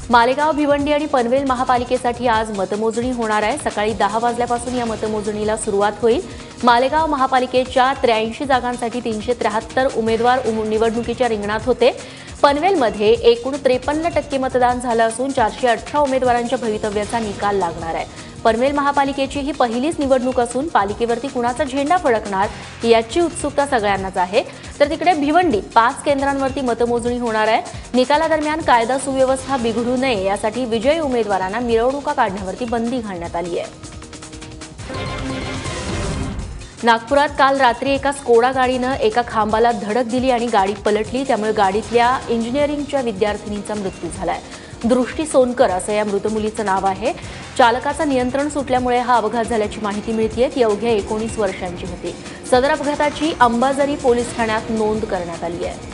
मालेगाव, भिवंडी आणि पनवेल महापालिकेसाठी आज मतमोजणी होणार आहे। सकाळी 10 वाजल्यापासून या मतमोजणीला सुरुवात होईल। मालेगाव महापालिकेच्या 83 जागांसाठी 373 उमेदवार निवडणुकीच्या रिंगणात होते। पनवेलमध्ये एकूण 53% मतदान झालं असून 418 उमेदवारांच्या भवितव्याचा निकाल लागणार आहे। पनवेल महापालिकेची ही पहिलीच निवडणूक असून पालिकेवरती कुणाचा झेंडा फडकणार याची उत्सुकता सगळ्यांनाच आहे। तर तिकडे भिवंडीत 5 केंद्रांवरती मतमोजणी होणार आहे। निकालादरम्यान कायदा सुव्यवस्था बिघडू नये यासाठी विजयी उमेदवारांना मिरवणुका काढण्यावरती बंदी घालण्यात आली आहे। नागपुरात काल रात्री एका स्कोडा गाडीनं एका खांबाला धडक दिली आणि गाडी पलटली। त्यामुळे गाडीतल्या इंजिनिअरिंगच्या विद्यार्थिनीचा मृत्यू झालाय। दृष्टी सोनकर असं या मृत मुलीचं नाव आहे। चालकाचं नियंत्रण सुटल्यामुळे हा अपघात झाल्याची माहिती मिळतेय। ती अवघ्या 19 वर्षांची होती। सदर अपघाताची अंबाझरी पोलीस ठाण्यात नोंद करण्यात आली आहे।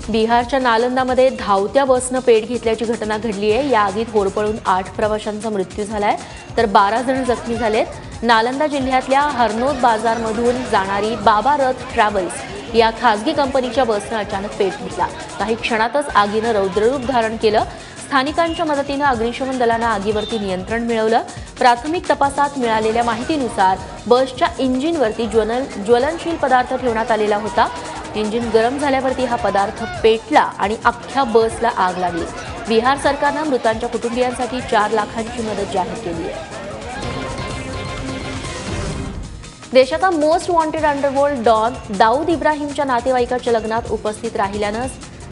बिहारच्या नालंदामध्ये धावत्या बसनं पेट घेतल्याची घटना घडली आहे। या आगीत होरपळून 8 प्रवाशांचा मृत्यू झालाय तर 12 जण जखमी झालेत। नालंदा जिल्ह्यातल्या हरनोद बाजारमधून जाणारी बाबा रथ ट्रॅव्हल्स या खासगी कंपनीच्या बसनं अचानक पेट घेतला। काही क्षणातच आगीनं रौद्ररूप धारण केलं। स्थानिकांच्या मदतीनं अग्निशमन दलानं आगीवरती नियंत्रण मिळवलं। प्राथमिक तपासात मिळालेल्या माहितीनुसार बसच्या इंजिनवरती ज्वलनशील पदार्थ ठेवण्यात आलेला होता। इंजिन गरम झाल्यावरती हा पदार्थ पेटला आणि अख्ख्या बसला आग लागली। बिहार सरकारनं मृतांच्या कुटुंबियांसाठी 4 लाखांची मदत जाहीर केली आहे। देशाचा most wanted underworld don Dawood इब्राहिमच्या नातेवाईकाच्या लग्नात उपस्थित राहिल्यानं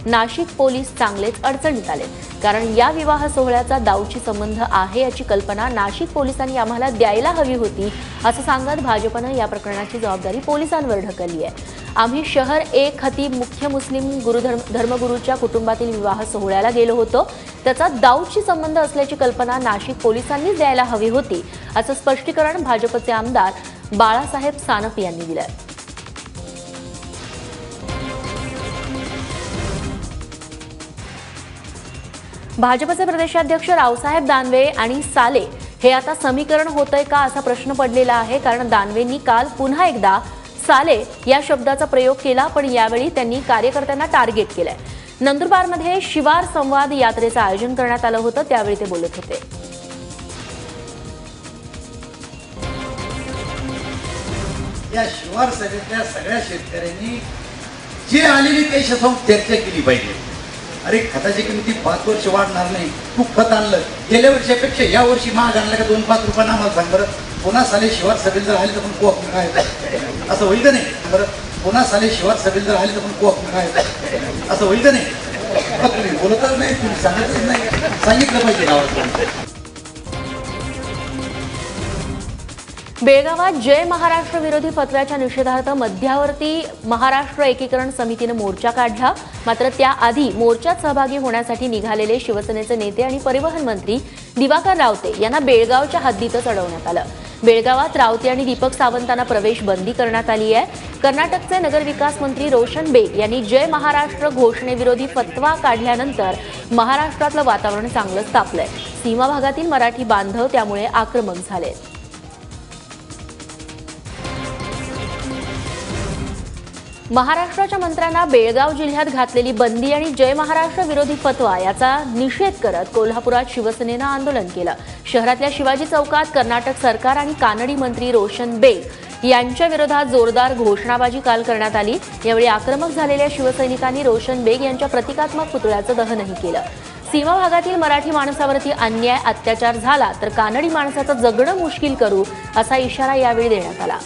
नाशिक पोलीस चांगलेच अडचणीत आले। कारण या विवाह सोहळ्याचा दाऊदशी संबंध आहे याची कल्पना नाशिक पोलिसांनी आम्हाला द्यायला हवी होती असं सांगत भाजपनं या प्रकरणाची जबाबदारी पोलिसांवर ढकलली आहे। आम्ही शहर ए खतीब मुख्य मुस्लिम धर्मगुरूच्या कुटुंबातील विवाह सोहळ्याला गेलो होतो। त्याचा दाऊदशी संबंध असल्याची कल्पना नाशिक पोलिसांनीच द्यायला हवी होती असं स्पष्टीकरण भाजपचे आमदार बाळासाहेब सानप यांनी दिलं। भाजपचे प्रदेशाध्यक्ष रावसाहेब दानवे आणि साले हे आता समीकरण होतंय का असा प्रश्न पडलेला आहे। कारण दानवेंनी काल पुन्हा एकदा साले या शब्दाचा प्रयोग केला, पण यावेळी त्यांनी कार्यकर्त्यांना टार्गेट केलंय। नंदुरबारमध्ये शिवार संवाद यात्रेचं आयोजन करण्यात आलं होतं, त्यावेळी ते बोलत होते। या शिवार सभेतल्या सगळ्या शेतकऱ्यांनी जे आलेली त्याच्यासमोर चर्चा केली पाहिजे। अरे खताची किमती 5 वर्ष वाढणार नाही, तू खत आणलं गेल्या वर्षापेक्षा या वर्षी महाग आणलं का 2-5 रुपयांना आम्हाला सांग बरं। पुन्हा साले शिवार सभेत जर आले तर पण कोक काय असं होईल का नाही बरं। पुन्हा साले शिवार सभेत जर आले तर पण कोक काय असं होईल का नाही। तुम्ही बोलतच नाही, तुम्ही सांगतच नाही, सांगितलं पाहिजे गावात। बेळगावात जय महाराष्ट्र विरोधी फतव्याच्या निषेधार्थ मध्यावर्ती महाराष्ट्र एकीकरण समितीने मोर्चा काढला। मात्र त्याआधी मोर्चात सहभागी होण्यासाठी निघालेले शिवसेनेचे नेते आणि परिवहन मंत्री दिवाकर रावते यांना बेळगावच्या हद्दीतच अडवण्यात आलं। बेळगावात रावते आणि दीपक सावंतांना प्रवेश बंदी करण्यात आली आहे। कर्नाटकचे नगरविकास मंत्री रोशन बेग यांनी जय महाराष्ट्र घोषणेविरोधी फतवा काढल्यानंतर महाराष्ट्रातलं वातावरण चांगलंच तापलंय। सीमा भागातील मराठी बांधव त्यामुळे आक्रमक झाले। महाराष्ट्राच्या मंत्र्यांना बेळगाव जिल्ह्यात घातलेली बंदी आणि जय महाराष्ट्र विरोधी फतवा याचा निषेध करत कोल्हापुरात शिवसेनेनं आंदोलन केलं। शहरातल्या शिवाजी चौकात कर्नाटक सरकार आणि कानडी मंत्री रोशन बेग यांच्या विरोधात जोरदार घोषणाबाजी काल करण्यात आली। यावेळी आक्रमक झालेल्या शिवसैनिकांनी रोशन बेग यांच्या प्रतिकात्मक पुतळ्याचं दहनही केलं। सीमा भागातील मराठी माणसावरती अन्याय अत्याचार झाला तर कानडी माणसाचं जगणं मुश्किल करू असा इशारा यावेळी देण्यात आला।